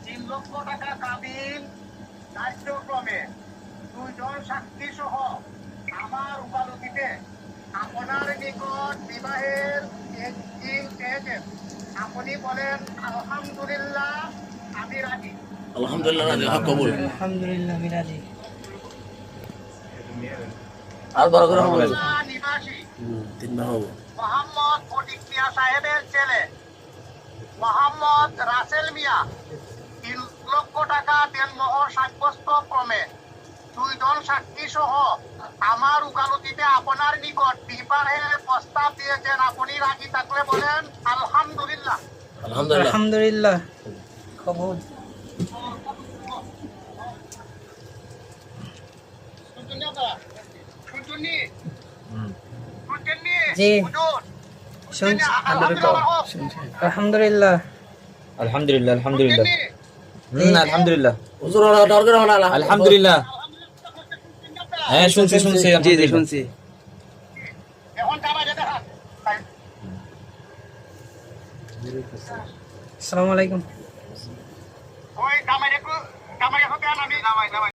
3 লক্ষ টাকা কাবিন কার্যক্রমে 2 জন সাক্ষী সহ আমার উকালতিতে আপনার নিকট বিবাহের দিন চেয়েছেন। আপনি বলেন আলহামদুলিল্লাহ, আমি রাজি। আলহামদুলিল্লাহ রাজি, হক কবুল। আলহামদুলিল্লাহ আমি রাজি। আর বড় করে হবে নিবাসী 3 বার হবে। মোহাম্মদ ফটিক মিয়া সাহেবের ছেলে মোহাম্মদ রাসেল মিয়া 3 লক্ষ টাকা দেনমোহর সাব্যস্ত ক্রমে 2 জন সাক্ষী সহ আমার উকালতিতে আপনার নিকট বিবাহের প্রস্তাব দিয়েছেন। আপনি রাজি থাকলে বলেন আলহামদুলিল্লাহ। আলহামদুলিল্লাহ। আলহামদুলিল্লাহ কবুল। জি শুনছি। আলহামদুলিল্লাহ। আলহামদুলিল্লাহ আলহামদুলিল্লাহ আলহামদুলিল্লাহ হুজুর ওরা দরকার হয় না। আলহামদুলিল্লাহ। হ্যাঁ শুনছি শুনছি জি জি শুনছি। আসসালামু আলাইকুম। ওই কামাই একটু কামাই হতে আমি নামাই